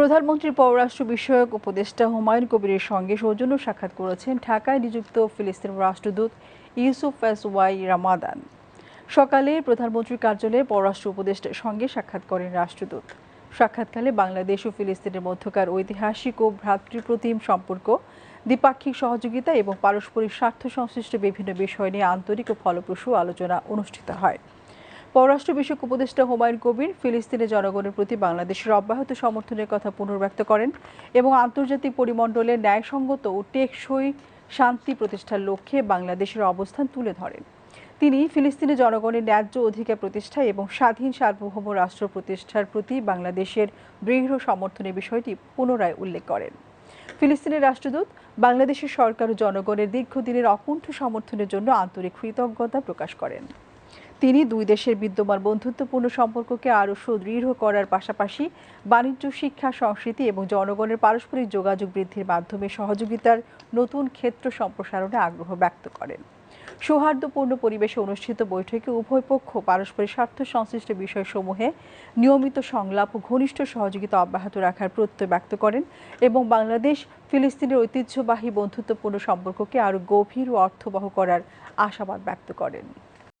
প্রধানমন্ত্রীর পররাষ্ট্র বিষয়ক উপদেষ্টা হুমায়ুন কবিরের সঙ্গে সৌজন্য সাক্ষাৎ করেছেন ঢাকায় নিযুক্ত ফিলিস্তিন রাষ্ট্রদূত ইউসুফ এস ওয়াই রামাদান। সকালে প্রধানমন্ত্রীর কার্যালয়ে পররাষ্ট্র উপদেষ্টার সঙ্গে সাক্ষাৎ করেন রাষ্ট্রদূত। সাক্ষাৎকালে বাংলাদেশ ও ফিলিস্তিনের মধ্যকার ঐতিহাসিক ও ভ্রাতৃপ্রতিম সম্পর্ক, দ্বিপাক্ষিক সহযোগিতা এবং পারস্পরিক স্বার্থ সংশ্লিষ্ট বিভিন্ন বিষয় নিয়ে আন্তরিক ও ফলপ্রসূ আলোচনা অনুষ্ঠিত হয়। পররাষ্ট্র বিষয়ক উপদেষ্টা হুমায়ুন কবির ফিলিস্তিনের জনগণের প্রতি বাংলাদেশের অব্যাহত সমর্থনের কথা পুনর্ব্যক্ত করেন এবং আন্তর্জাতিক পরিমণ্ডলে ন্যায়সঙ্গত ও টেকসই শান্তি প্রতিষ্ঠার লক্ষ্যে বাংলাদেশের অবস্থান তুলে ধরেন। তিনি ফিলিস্তিনের জনগণের ন্যায্য অধিকার প্রতিষ্ঠা এবং স্বাধীন সার্বভৌম রাষ্ট্র প্রতিষ্ঠার প্রতি বাংলাদেশের দৃঢ় সমর্থনের বিষয়টি পুনরায় উল্লেখ করেন। ফিলিস্তিনের রাষ্ট্রদূত বাংলাদেশের সরকার ও জনগণের দীর্ঘদিনের অকুণ্ঠ সমর্থনের জন্য আন্তরিক কৃতজ্ঞতা প্রকাশ করেন। তিনি দুই দেশের বিদ্যমান বন্ধুত্বপূর্ণ সম্পর্ককে আরও সুদৃঢ় করার পাশাপাশি বাণিজ্য, শিক্ষা, সংস্কৃতি এবং জনগণের পারস্পরিক যোগাযোগ বৃদ্ধির মাধ্যমে সহযোগিতার নতুন ক্ষেত্র সম্প্রসারণে আগ্রহ ব্যক্ত করেন। সৌহার্দ্যপূর্ণ পরিবেশে অনুষ্ঠিত বৈঠকে উভয় পক্ষ পারস্পরিক স্বার্থ সংশ্লিষ্ট বিষয়সমূহে নিয়মিত সংলাপ ও ঘনিষ্ঠ সহযোগিতা অব্যাহত রাখার প্রত্যয় ব্যক্ত করেন এবং বাংলাদেশ ফিলিস্তিনের ঐতিহ্যবাহী বন্ধুত্বপূর্ণ সম্পর্ককে আরও গভীর ও অর্থবহ করার আশাবাদ ব্যক্ত করেন।